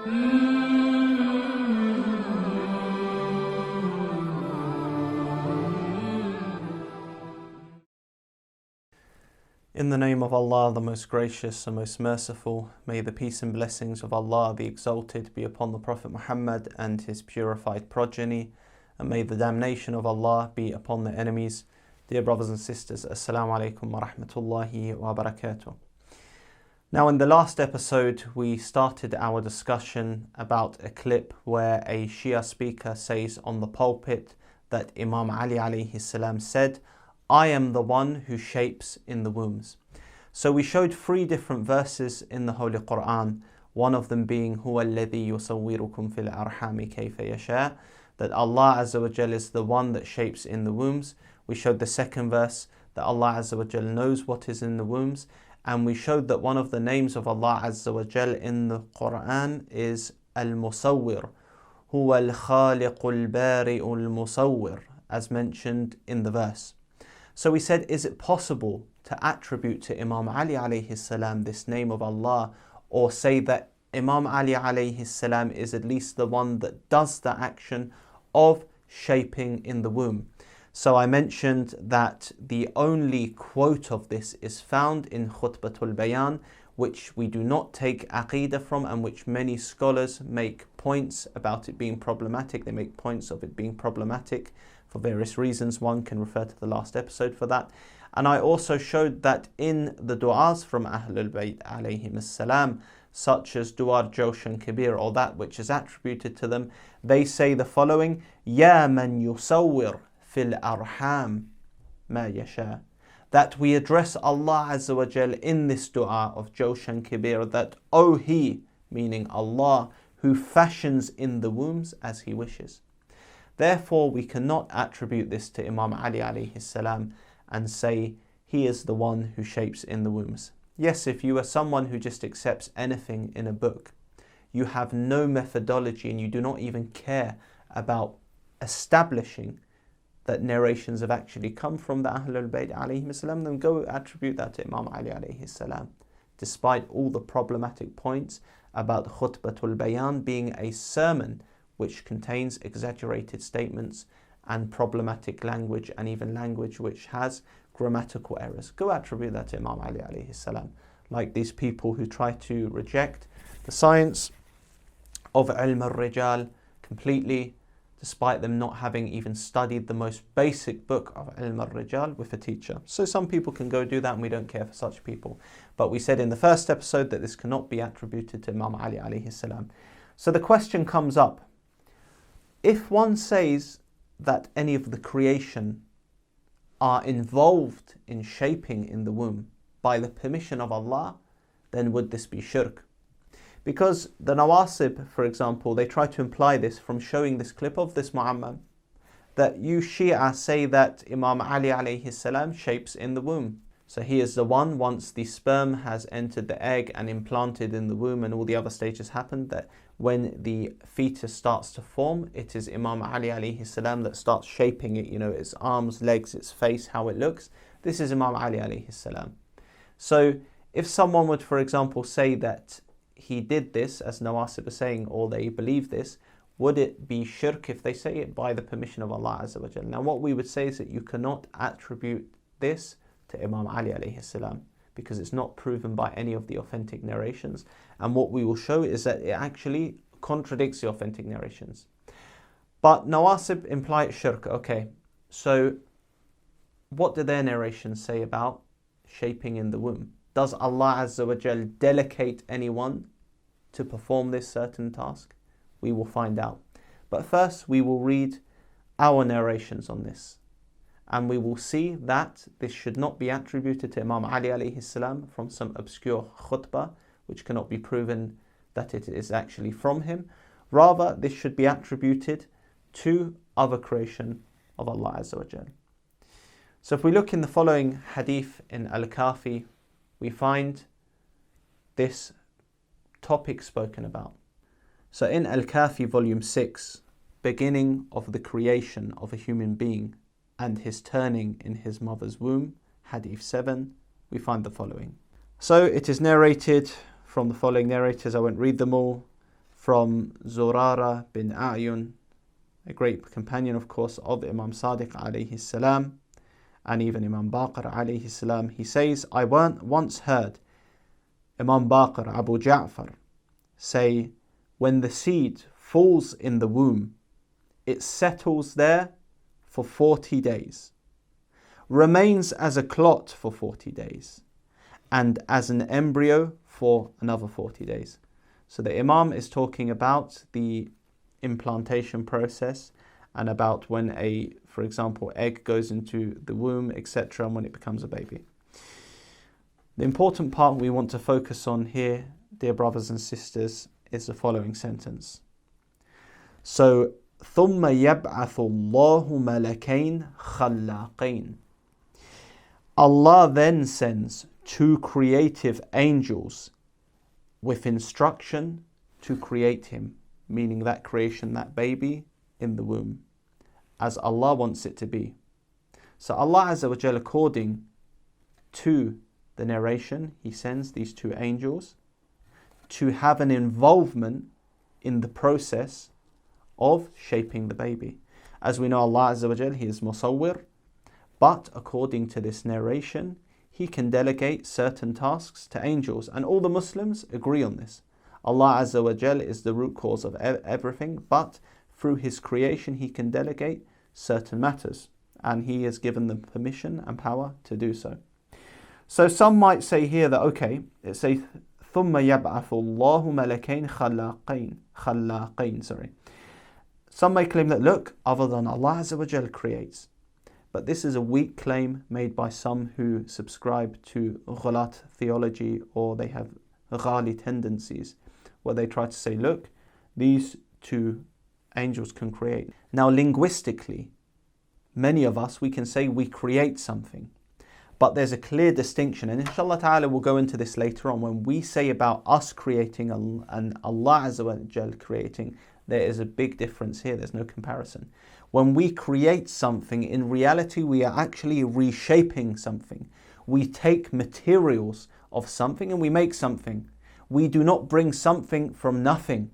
In the name of Allah, the most gracious and most merciful, may the peace and blessings of Allah the Exalted be upon the Prophet Muhammad and his purified progeny, and may the damnation of Allah be upon the enemies. Dear brothers and sisters, Assalamu alaikum wa rahmatullahi wa barakatuh. Now, in the last episode, we started our discussion about a clip where a Shia speaker says on the pulpit that Imam Ali alayhi salam said, "I am the one who shapes in the wombs." So we showed 3 different verses in the Holy Quran, one of them being هُوَ الَّذِي يُصَوِّرُكُمْ فِي الْأَرْحَامِ كَيْفَ يَشَاءُ, that Allah Azza wa Jal is the one that shapes in the wombs. We showed the second verse that Allah Azza wa Jal knows what is in the wombs, and we showed that one of the names of Allah Azza wa Jal in the Quran is Al-Musawwir, هُوَ الْخَالِقُ الْبَارِئُ الْمُصَوِّرُ, as mentioned in the verse. So we said, is it possible to attribute to Imam Ali alayhi salam this name of Allah, or say that Imam Ali alayhi salam is at least the one that does the action of shaping in the womb? So I mentioned that the only quote of this is found in Khutbatul Bayan, which we do not take aqeeda from, and which many scholars make points about it being problematic. They make points of it being problematic for various reasons. One can refer to the last episode for that. And I also showed that in the du'as from Ahlul Bayt alayhim as-salam, such as Du'ar Joshan Kabir, or that which is attributed to them, they say the following: Ya man yusawwir fil arham ma yasha. That we address Allah Azza wa Jal in this du'a of Joshan Kabir, that O He, meaning Allah, who fashions in the wombs as He wishes. Therefore, we cannot attribute this to Imam Ali alayhi salam and say he is the one who shapes in the wombs. Yes, if you are someone who just accepts anything in a book, you have no methodology and you do not even care about establishing that narrations have actually come from the Ahlul Bayt alayhim salam, then go attribute that to Imam Ali alayhi salam, despite all the problematic points about Khutbatul Bayan being a sermon which contains exaggerated statements and problematic language, and even language which has grammatical errors. Go attribute that to Imam Ali alayhi salam, like these people who try to reject the science of ilm al-rijal completely, despite them not having even studied the most basic book of ilm al-rijal with a teacher. So some people can go do that, and we don't care for such people. But we said in the first episode that this cannot be attributed to Imam Ali alayhi salam. So the question comes up: if one says that any of the creation are involved in shaping in the womb by the permission of Allah, then would this be shirk? Because the Nawasib, for example, they try to imply this from showing this clip of this Mu'ammam, that you Shia say that Imam Ali alayhi salam shapes in the womb. So he is the one, once the sperm has entered the egg and implanted in the womb and all the other stages happened, that when the fetus starts to form, it is Imam Ali alayhi salam that starts shaping it, its arms, legs, its face, how it looks. This is Imam Ali alayhi salam. So if someone would, for example, say that he did this, as Nawasib are saying, or they believe this, would it be shirk if they say it by the permission of Allah Azza wa Jal? Now what we would say is that you cannot attribute this to Imam Ali alayhi salam, because it's not proven by any of the authentic narrations, and what we will show is that it actually contradicts the authentic narrations. But Nawasib imply shirk. Okay, so what do their narrations say about shaping in the womb? Does Allah Azza wa Jal delegate anyone to perform this certain task? We will find out. But first we will read our narrations on this, and we will see that this should not be attributed to Imam Ali alayhi salam from some obscure khutbah which cannot be proven that it is actually from him. Rather, this should be attributed to other creation of Allah Azza wa Jal. So if we look in the following hadith in Al-Kafi, we find this topic spoken about. So in Al-Kafi volume 6, beginning of the creation of a human being and his turning in his mother's womb, hadith 7, we find the following. So it is narrated from the following narrators. I won't read them all. from Zurara bin A'yun, a great companion, of course, of Imam Sadiq alayhi salam, and even Imam Baqir alayhi salam. He says, I once heard Imam Baqir, Abu Ja'far, say, when the seed falls in the womb, it settles there for 40 days, remains as a clot for 40 days, and as an embryo for another 40 days. So the Imam is talking about the implantation process and about when for example, egg goes into the womb, etc., and when it becomes a baby. The important part we want to focus on here, dear brothers and sisters, is the following sentence. So, ثُمَّ يَبْعَثُ اللَّهُ مَلَكَيْنِ خَلَّاقَيْنِ. Allah then sends two creative angels with instruction to create him, meaning that creation, that baby in the womb, as Allah wants it to be. So Allah Azza wa Jal, according to the narration, He sends these two angels to have an involvement in the process of shaping the baby. As we know, Allah Azza wa Jal, He is Musawwir, but according to this narration, He can delegate certain tasks to angels, and all the Muslims agree on this. Allah Azza wa Jal is the root cause of everything, but through His creation He can delegate certain matters, and He has given them permission and power to do so. So some might say here that, okay, it says ثُمَّ يَبْعَثُ اللَّهُ مَلَكَيْنِ خَلَّاقَيْنِ. Some may claim that, look, other than Allah Azza wa Jal creates. But this is a weak claim made by some who subscribe to ghulat theology, or they have ghali tendencies, where they try to say, look, these two angels can create. Now, linguistically, many of us, we can say we create something, but there's a clear distinction, and inshallah ta'ala we'll go into this later on. When we say about us creating and Allah Azza wa Jal creating, there is a big difference here. There's no comparison. When we create something, in reality we are actually reshaping something. We take materials of something and we make something. We do not bring something from nothing.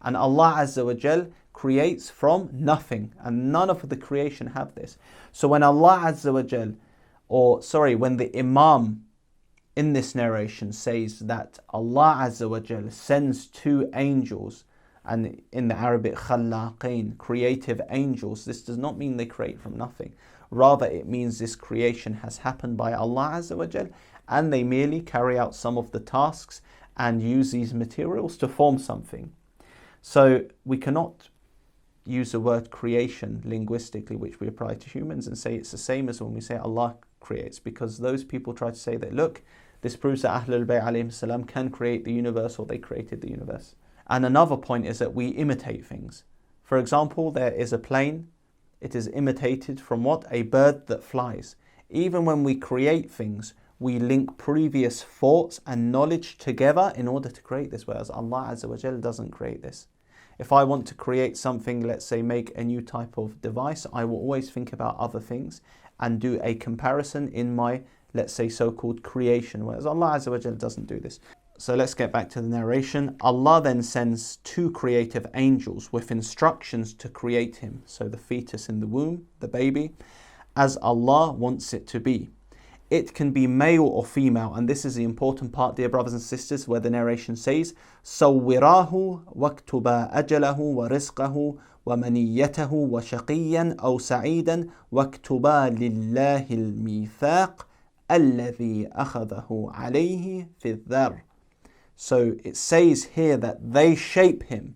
And Allah Azza wa Jal creates from nothing, and none of the creation have this. So when Allah Azza wa Jal, when the Imam in this narration says that Allah Azza wa Jal sends two angels, and in the Arabic khallaqain, creative angels, this does not mean they create from nothing. Rather, it means this creation has happened by Allah Azza wa Jal, and they merely carry out some of the tasks and use these materials to form something. So we cannot use the word creation linguistically, which we apply to humans, and say it's the same as when we say Allah creates, because those people try to say that, look, this proves that Ahlul Bayt alayhim salam can create the universe, or they created the universe. And another point is that we imitate things. For example, there is a plane. It is imitated from what? A bird that flies. Even when we create things, we link previous thoughts and knowledge together in order to create this, whereas Allah Azza wa Jal doesn't create this. If I want to create something, let's say make a new type of device, I will always think about other things and do a comparison in my, let's say, so-called creation, whereas Allah Azza wa Jal doesn't do this. So let's get back to the narration. Allah then sends two creative angels with instructions to create him, so the fetus in the womb, the baby, as Allah wants it to be. It can be male or female, and this is the important part, dear brothers and sisters, where the narration says, صَوِّرَاهُ وَاكْتُبَا أَجَلَهُ وَرِزْقَهُ وَمَنِيَّتَهُ وَشَقِيًّا أَوْ سَعِيدًا وَاكْتُبَا لِلَّهِ الْمِيثَاقِ الَّذِي أَخَذَهُ عَلَيْهِ فِي الذَّرِّ. So it says here that they shape him.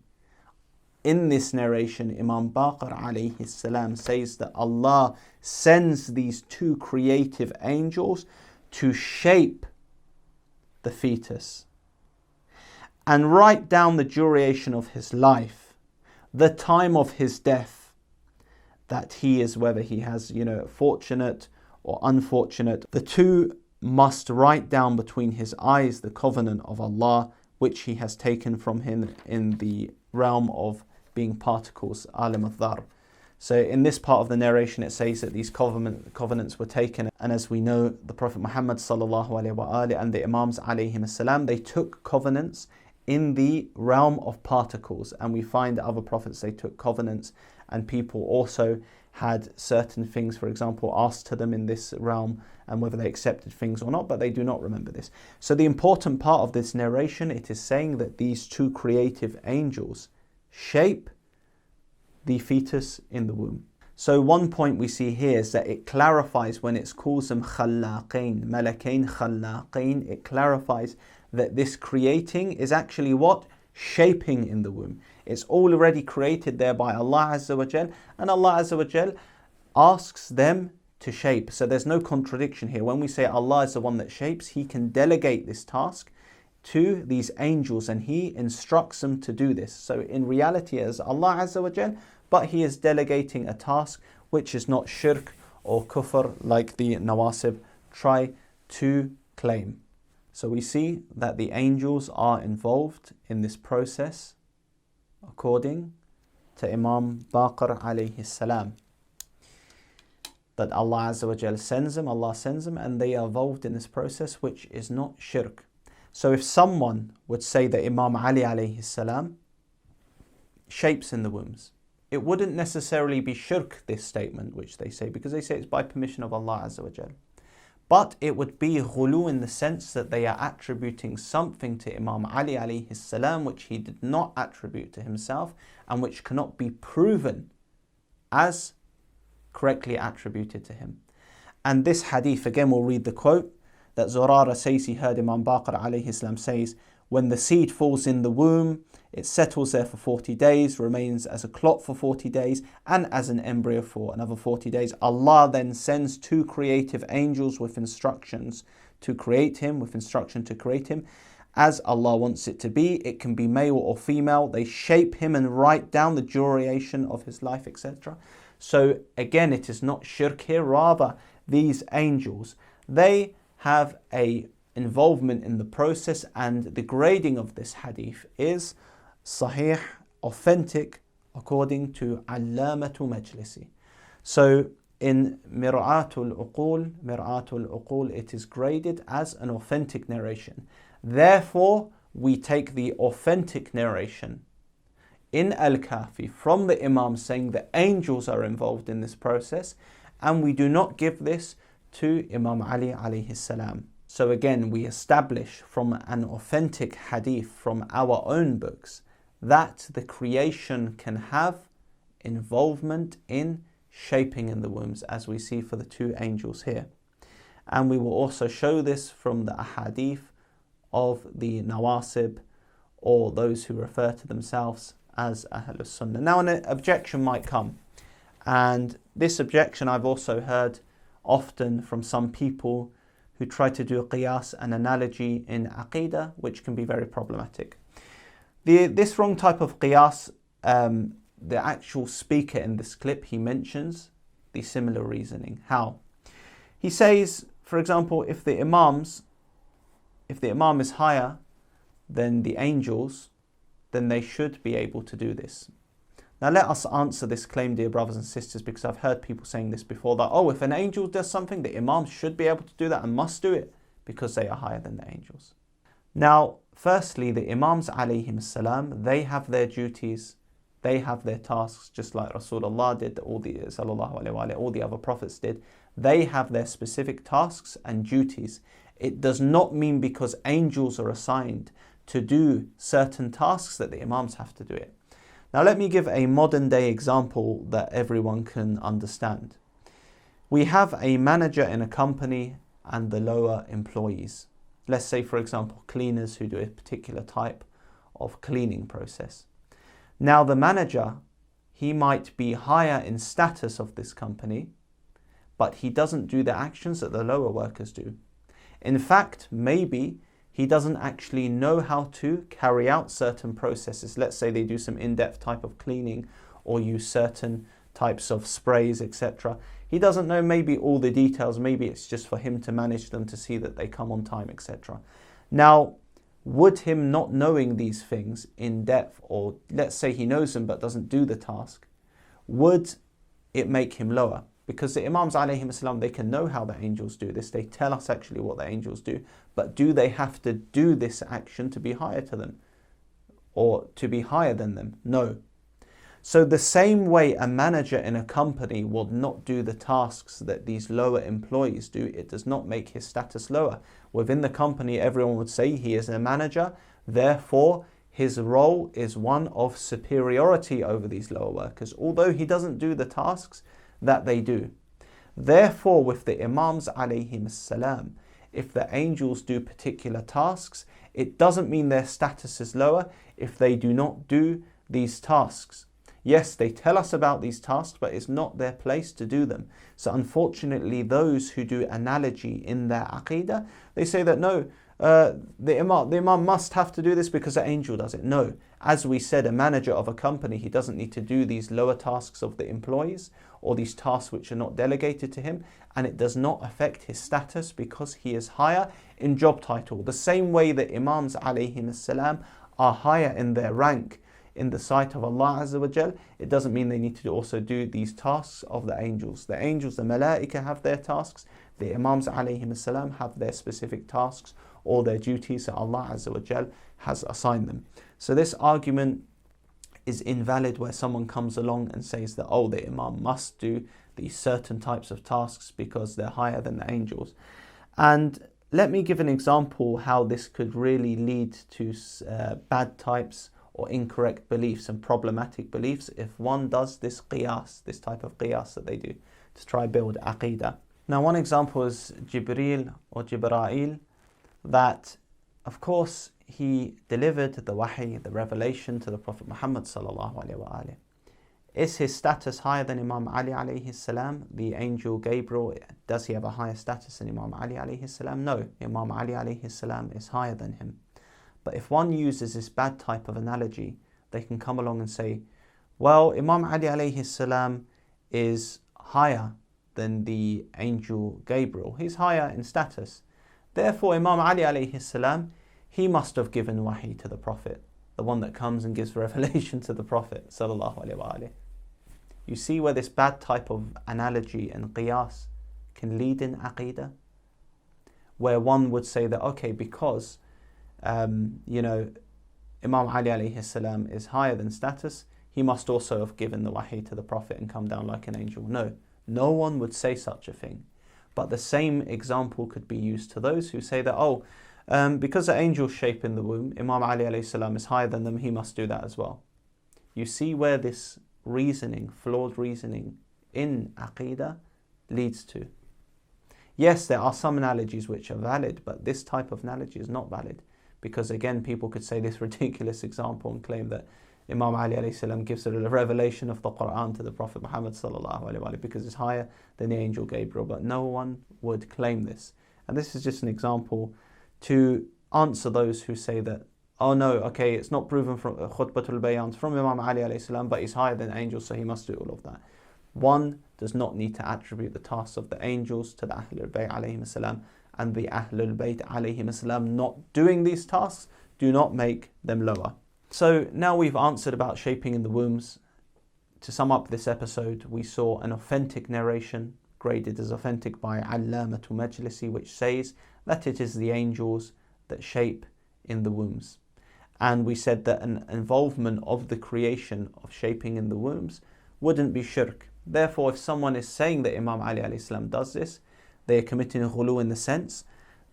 In this narration, Imam Baqir alayhi salam says that Allah sends these two creative angels to shape the fetus and write down the duration of his life, the time of his death, that he is, whether he has, fortunate or unfortunate. The two must write down between his eyes the covenant of Allah, which he has taken from him in the realm of being particles, alim al-dhar. So in this part of the narration, it says that these covenants were taken, and as we know, the Prophet Muhammad sallallahu alaihi wa alihi and the imams alayhim salam, they took covenants in the realm of particles, and we find other prophets, they took covenants, and people also had certain things, for example, asked to them in this realm, and whether they accepted things or not, but they do not remember this. So the important part of this narration, it is saying that these two creative angels shape the fetus in the womb. So one point we see here is that it clarifies when it calls them khallaqain, malakain khallaqain, it clarifies that this creating is actually what? Shaping in the womb. It's already created there by Allah Azza wa Jal, and Allah Azza wa Jal asks them to shape. So there's no contradiction here. When we say Allah is the one that shapes, He can delegate this task to these angels and He instructs them to do this. So in reality it is Allah Azza wa Jal, but He is delegating a task which is not shirk or kufr like the nawasib try to claim. So we see that the angels are involved in this process according to Imam Baqir alayhi salam. That Allah Azza wa Jal sends them, Allah sends them, and they are involved in this process which is not shirk. So if someone would say that Imam Ali alayhi salam shapes in the wombs, it wouldn't necessarily be shirk, this statement which they say, because they say it's by permission of Allah Azza wa Jal. But it would be ghulu in the sense that they are attributing something to Imam Ali alayhi salam which he did not attribute to himself and which cannot be proven as correctly attributed to him. And this hadith, again we'll read the quote that Zurara says he heard Imam Baqir alayhi salam says, when the seed falls in the womb, it settles there for 40 days, remains as a clot for 40 days, and as an embryo for another 40 days. Allah then sends two creative angels with instructions to create him, with instruction to create him, as Allah wants it to be. It can be male or female. They shape him and write down the duration of his life, etc. So again, it is not shirk here, rather these angels, they have a involvement in the process, and the grading of this hadith is sahih, authentic, according to Allamatu Majlisi. So in Mir'atul Uqul, it is graded as an authentic narration. Therefore, we take the authentic narration in Al-Kafi from the Imam saying the angels are involved in this process, and we do not give this to Imam Ali alayhi salam. So again, we establish from an authentic hadith from our own books that the creation can have involvement in shaping in the wombs, as we see for the two angels here. And we will also show this from the ahadith of the nawasib, or those who refer to themselves as Ahlus Sunnah. Now an objection might come, and this objection I've also heard often from some people who try to do a qiyas, an analogy in aqeeda, which can be very problematic. This wrong type of qiyas, the actual speaker in this clip, he mentions the similar reasoning. How? He says, for example, if the imam is higher than the angels, then they should be able to do this. Now let us answer this claim, dear brothers and sisters, because I've heard people saying this before, that, oh, if an angel does something, the imams should be able to do that and must do it because they are higher than the angels. Now, firstly, the imams alayhim salam, they have their duties, they have their tasks, just like Rasulullah did, all the other prophets did. They have their specific tasks and duties. It does not mean because angels are assigned to do certain tasks that the imams have to do it. Now let me give a modern day example that everyone can understand. We have a manager in a company and the lower employees. Let's say, for example, cleaners who do a particular type of cleaning process. Now the manager, he might be higher in status of this company, but he doesn't do the actions that the lower workers do. In fact, maybe he doesn't actually know how to carry out certain processes. Let's say they do some in-depth type of cleaning or use certain types of sprays, etc. He doesn't know maybe all the details. Maybe it's just for him to manage them, to see that they come on time, etc. Now, would him not knowing these things in depth, or let's say he knows them but doesn't do the task, would it make him lower? Because the Imams alayhim salam, they can know how the angels do this. They tell us actually what the angels do. But do they have to do this action to be higher to them? or to be higher than them? No. So the same way a manager in a company will not do the tasks that these lower employees do, it does not make his status lower. Within the company, everyone would say he is a manager, therefore his role is one of superiority over these lower workers, although he doesn't do the tasks that they do. Therefore, with the imams alayhim salam, if the angels do particular tasks, it doesn't mean their status is lower if they do not do these tasks. Yes, they tell us about these tasks, but it's not their place to do them. So unfortunately, those who do analogy in their aqeeda, they say that no, the imam must have to do this because the angel does it. No, as we said, a manager of a company, he doesn't need to do these lower tasks of the employees or these tasks which are not delegated to him, and it does not affect his status because he is higher in job title. The same way that imams alayhim salam are higher in their rank in the sight of Allah Azza wa Jal, it doesn't mean they need to also do these tasks of the angels. The angels, the malaika, have their tasks. The imams alayhim salam have their specific tasks or their duties that Allah Azza wa Jal has assigned them. So this argument is invalid where someone comes along and says that, oh, the imam must do these certain types of tasks because they're higher than the angels. And let me give an example how this could really lead to bad types or incorrect beliefs and problematic beliefs if one does this qiyas, this type of qiyas that they do to try build aqeeda. Now, one example is Jibril or Jibra'il, that of course he delivered the wahi, the revelation to the Prophet Muhammad sallallahu alaihi wasallam. Is his status higher than Imam Ali alayhi salam, the angel Gabriel? Does he have a higher status than Imam Ali alayhi salam? No, Imam Ali alayhi salam is higher than him. But if one uses this bad type of analogy, they can come along and say, well, Imam Ali alayhi salam is higher than the angel Gabriel. He's higher in status. Therefore, Imam Ali alayhi salam, he must have given wahi to the Prophet, the one that comes and gives revelation to the Prophet sallallahu alaihi wasallam. You see where this bad type of analogy and qiyas can lead in aqeeda, where one would say that, okay, because Imam Ali alayhi salam is higher than status, he must also have given the wahi to the Prophet and come down like an angel. No, no one would say such a thing. But the same example could be used to those who say that, because the angels shape in the womb, Imam Ali alayhi salam is higher than them, he must do that as well. You see where this reasoning, flawed reasoning in aqeeda leads to. Yes, there are some analogies which are valid, but this type of analogy is not valid. Because again, people could say this ridiculous example and claim that Imam Ali alayhi salam gives a revelation of the Quran to the Prophet Muhammad sallallahu alaihi wasallam because it's higher than the angel Gabriel, but no one would claim this. And this is just an example to answer those who say that, oh no, okay, it's not proven from Khutbatul Bayan from Imam Ali alayhi salam, but he's higher than angels, so he must do all of that. One does not need to attribute the tasks of the angels to the Ahlul Bayt alayhim salam, and the Ahlul Bayt alayhim salam not doing these tasks do not make them lower. So now we've answered about shaping in the wombs. To sum up this episode, we saw an authentic narration graded as authentic by Allamatu Majlisi, which says that it is the angels that shape in the wombs. And we said that an involvement of the creation of shaping in the wombs wouldn't be shirk. Therefore, if someone is saying that Imam Ali alayhi salam does this, they are committing Ghulu in the sense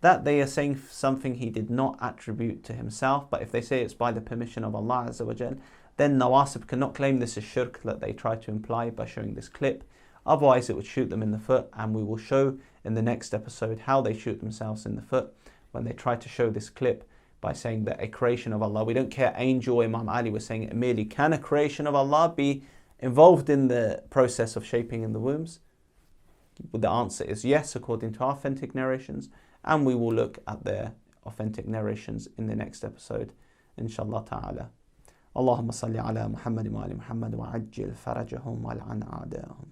that they are saying something he did not attribute to himself. But if they say it's by the permission of Allah Azza wa Jal, then Nawasib cannot claim this is shirk that they try to imply by showing this clip. Otherwise, it would shoot them in the foot, and we will show in the next episode how they shoot themselves in the foot when they try to show this clip by saying that a creation of Allah, we don't care, angel, Imam Ali was saying it merely, can a creation of Allah be involved in the process of shaping in the wombs? The answer is yes, according to authentic narrations, and we will look at their authentic narrations in the next episode, inshallah ta'ala. Allahumma salli ala Muhammad wa ali Muhammad wa ajil farajahum wa al'an a'dahum.